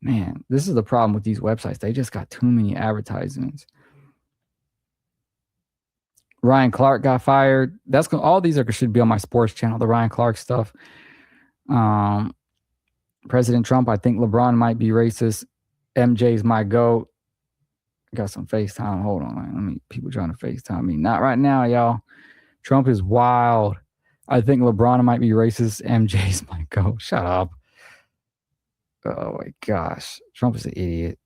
Man, this is the problem with these websites. They just got too many advertisements. Ryan Clark got fired. All these should be on my sports channel. The Ryan Clark stuff. President Trump. I think LeBron might be racist. MJ's my GOAT. Got some FaceTime. Hold on, man. People trying to FaceTime me. Not right now, y'all. Trump is wild. I think LeBron might be racist. MJ's my GOAT. Shut up. Oh my gosh. Trump is an idiot.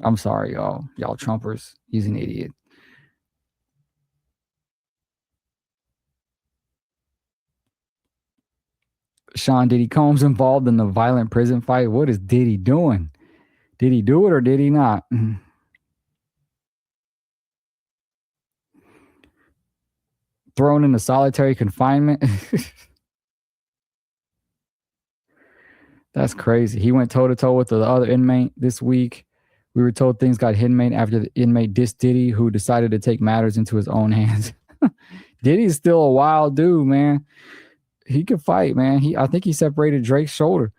I'm sorry, y'all. Y'all Trumpers. He's an idiot. Sean Diddy Combs involved in the violent prison fight. What is Diddy doing? Did he do it or did he not? Thrown into solitary confinement. That's crazy. He went toe-to-toe with the other inmate this week. We were told things got inmate after the inmate dissed Diddy, who decided to take matters into his own hands. Diddy's still a wild dude, man. He could fight, man. I think he separated Drake's shoulder.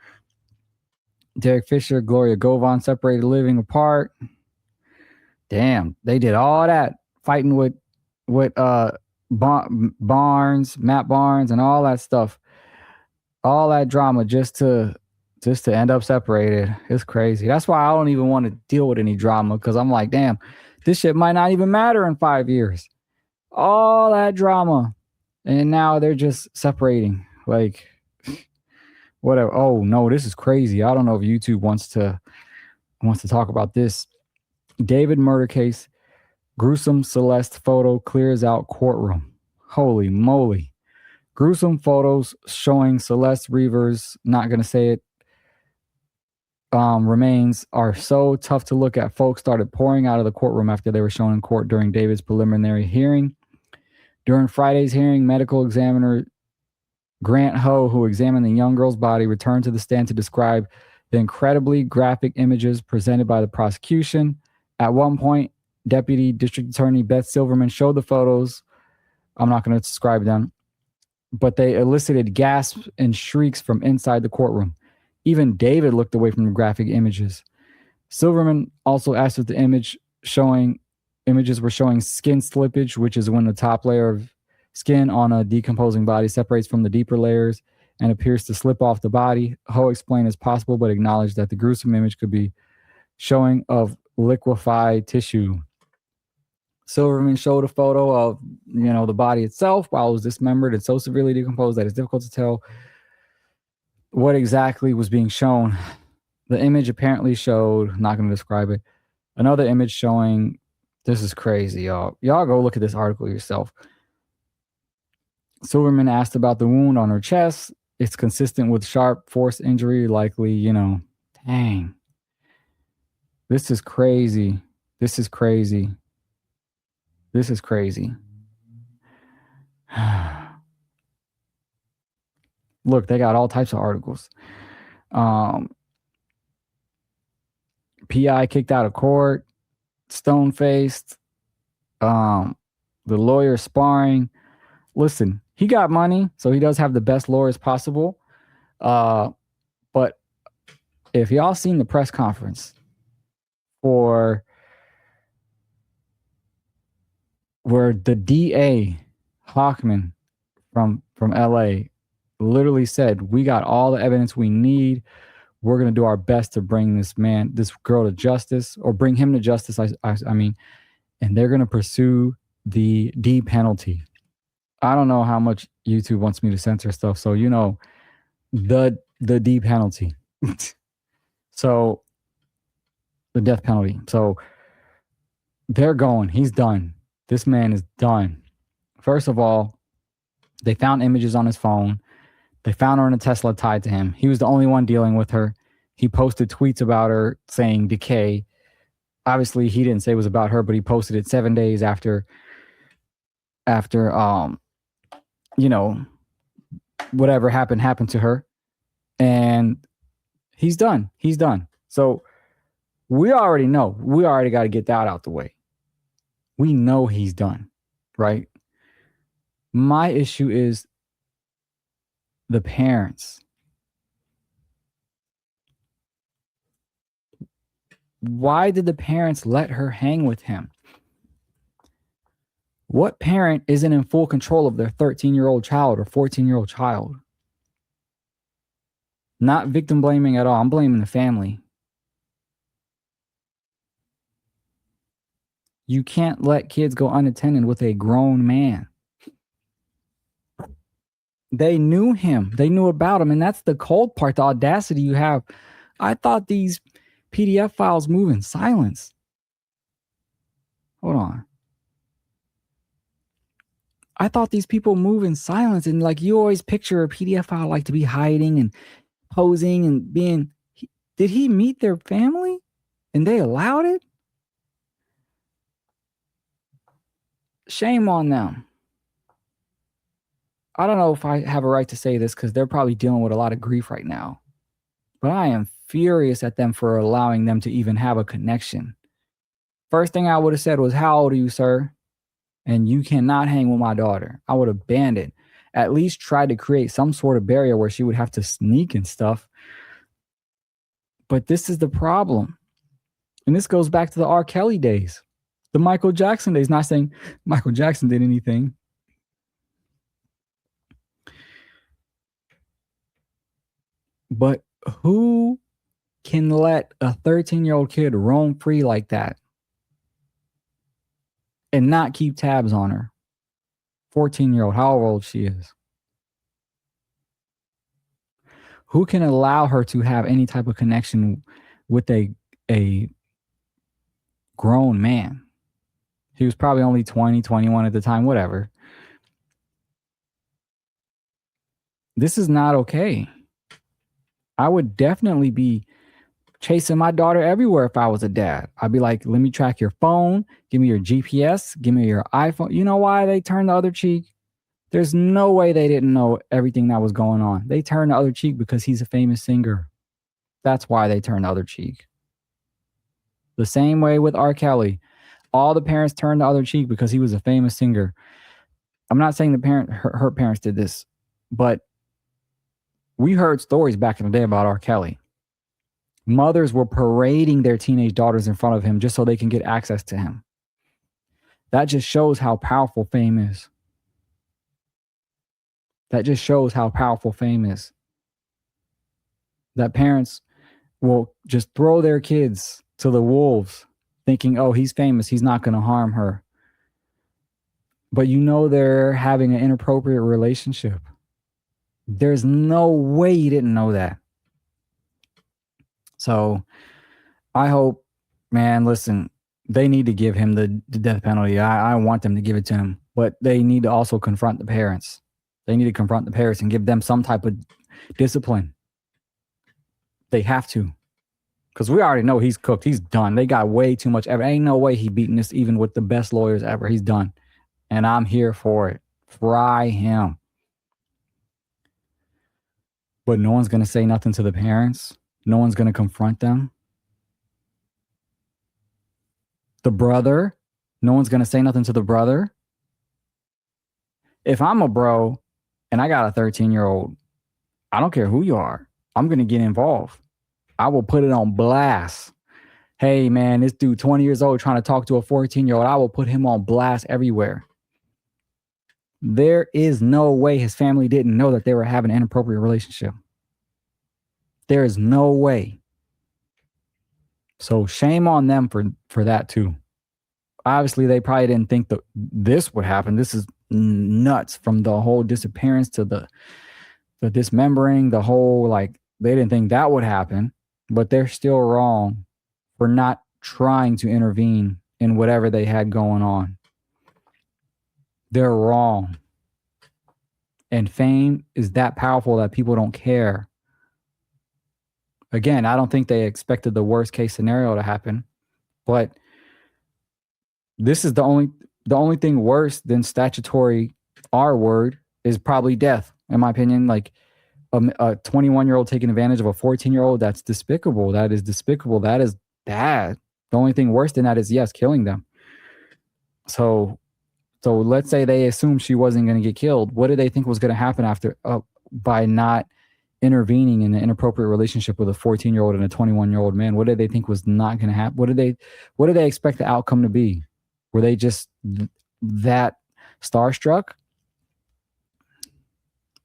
Derek Fisher, Gloria Govan separated living apart. Damn, they did all that fighting with Barnes, Matt Barnes, and all that stuff. All that drama just to end up separated. It's crazy. That's why I don't even want to deal with any drama, because I'm like, damn, this shit might not even matter in 5 years. All that drama. And now they're just separating. Like, whatever. Oh, no, this is crazy. I don't know if YouTube wants to talk about this. David murder case. Gruesome Celeste photo clears out courtroom. Holy moly. Gruesome photos showing Celeste Reavers, not going to say it, remains are so tough to look at. Folks started pouring out of the courtroom after they were shown in court during David's preliminary hearing. During Friday's hearing, medical examiner Grant Ho, who examined the young girl's body, returned to the stand to describe the incredibly graphic images presented by the prosecution. At one point, Deputy District Attorney Beth Silverman showed the photos. I'm not going to describe them, but they elicited gasps and shrieks from inside the courtroom. Even David looked away from the graphic images. Silverman also asked if the images were showing skin slippage, which is when the top layer of skin on a decomposing body separates from the deeper layers and appears to slip off the body. Ho explained it's possible, but acknowledged that the gruesome image could be showing of liquefied tissue. Silverman showed a photo of, the body itself while it was dismembered and so severely decomposed that it's difficult to tell what exactly was being shown. The image apparently showed, not going to describe it, another image showing, this is crazy, y'all. Y'all go look at this article yourself. Silverman asked about the wound on her chest. It's consistent with sharp force injury, likely, dang. This is crazy. This is crazy. This is crazy. Look, they got all types of articles. PI kicked out of court, stone-faced, the lawyer sparring. Listen, he got money, so he does have the best lawyers possible. But if y'all seen the press conference where the DA Hochman from LA literally said, we got all the evidence we need. We're going to do our best to bring this girl to justice, or bring him to justice. I mean, and they're going to pursue the D penalty. I don't know how much YouTube wants me to censor stuff. So, the D penalty. So the death penalty. So they're going, he's done. This man is done. First of all, they found images on his phone. They found her in a Tesla tied to him. He was the only one dealing with her. He posted tweets about her saying decay. Obviously, he didn't say it was about her, but he posted it 7 days after whatever happened to her. And he's done. He's done. So we already know. We already got to get that out the way. We know he's done, right? My issue is the parents. Why did the parents let her hang with him? What parent isn't in full control of their 13-year-old child or 14-year-old child? Not victim blaming at all. I'm blaming the family. You can't let kids go unattended with a grown man. They knew him. They knew about him. And that's the cold part, the audacity you have. I thought these PDF files move in silence. Hold on. I thought these people move in silence. And like you always picture a PDF file like to be hiding and posing and being. Did he meet their family and they allowed it? Shame on them. I don't know if I have a right to say this because they're probably dealing with a lot of grief right now. But I am furious at them for allowing them to even have a connection. First thing I would have said was, how old are you, sir? And you cannot hang with my daughter. I would have banned it. At least tried to create some sort of barrier where she would have to sneak and stuff. But this is the problem. And this goes back to the R. Kelly days. The Michael Jackson days. Not saying Michael Jackson did anything. But who can let a 13-year-old kid roam free like that and not keep tabs on her? 14-year-old, however old she is. Who can allow her to have any type of connection with a grown man? He was probably only 20, 21 at the time, whatever. This is not okay. I would definitely be chasing my daughter everywhere if I was a dad. I'd be like, let me track your phone. Give me your GPS. Give me your iPhone. You know why they turned the other cheek? There's no way they didn't know everything that was going on. They turned the other cheek because he's a famous singer. That's why they turned the other cheek. The same way with R. Kelly. All the parents turned the other cheek because he was a famous singer. I'm not saying her parents did this, but we heard stories back in the day about R. Kelly. Mothers were parading their teenage daughters in front of him just so they can get access to him. That just shows how powerful fame is. That just shows how powerful fame is. That parents will just throw their kids to the wolves thinking, oh, he's famous, he's not going to harm her. But you know they're having an inappropriate relationship. There's no way you didn't know that. So I hope, man, listen, they need to give him the death penalty. I want them to give it to him, but they need to also confront the parents. They need to confront the parents and give them some type of discipline. They have to. Because we already know he's cooked. He's done. They got way too much evidence. Ain't no way he beaten this even with the best lawyers ever. He's done. And I'm here for it. Fry him. But no one's going to say nothing to the parents. No one's going to confront them. The brother, no one's going to say nothing to the brother. If I'm a bro and I got a 13-year-old, I don't care who you are. I'm going to get involved. I will put it on blast. Hey, man, this dude 20 years old trying to talk to a 14-year-old. I will put him on blast everywhere. There is no way his family didn't know that they were having an inappropriate relationship. There is no way. So shame on them for that too. Obviously, they probably didn't think that this would happen. This is nuts, from the whole disappearance to the dismembering, the whole, like, they didn't think that would happen, but they're still wrong for not trying to intervene in whatever they had going on. They're wrong. And fame is that powerful that people don't care. Again, I don't think they expected the worst case scenario to happen, but this is the only thing worse than statutory R word is probably death, in my opinion. Like a 21-year-old taking advantage of a 14-year-old, that's despicable. That is despicable. That is bad. The only thing worse than that is, yes, killing them. So let's say they assumed she wasn't going to get killed. What did they think was going to happen after by not intervening in an inappropriate relationship with a 14-year-old and a 21-year-old man? What did they think was not going to happen? What did they expect the outcome to be? Were they just that starstruck?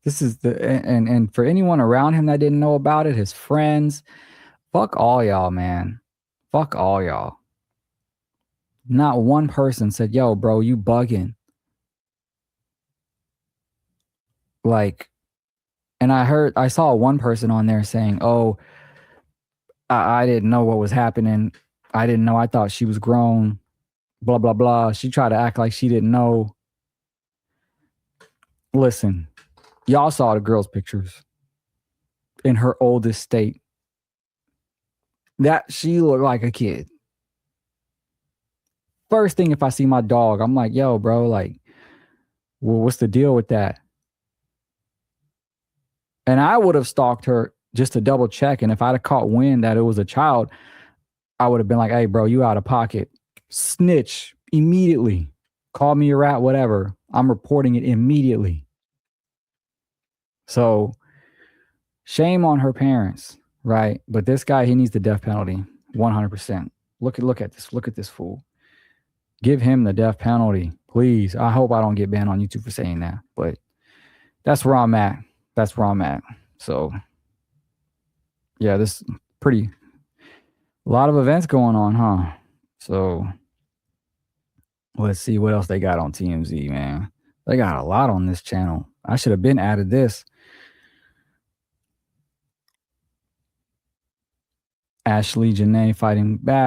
This is and for anyone around him that didn't know about it, his friends, fuck all y'all, man. Fuck all y'all. Not one person said, yo, bro, you bugging. Like, and I saw one person on there saying, oh, I didn't know what was happening. I didn't know. I thought she was grown. Blah, blah, blah. She tried to act like she didn't know. Listen, y'all saw the girl's pictures in her oldest state. That she looked like a kid. First thing, if I see my dog, I'm like, yo, bro, like, well, what's the deal with that? And I would have stalked her just to double check. And if I'd have caught wind that it was a child, I would have been like, hey, bro, you out of pocket. Snitch immediately. Call me a rat, whatever. I'm reporting it immediately. So shame on her parents, right? But this guy, he needs the death penalty, 100%. Look at this. Look at this fool. Give him the death penalty, please. I hope I don't get banned on YouTube for saying that, but that's where I'm at. That's where I'm at. So, yeah, this pretty, a lot of events going on, huh? So, let's see what else they got on TMZ, man. They got a lot on this channel. I should have been added this. Ashley Janae fighting back.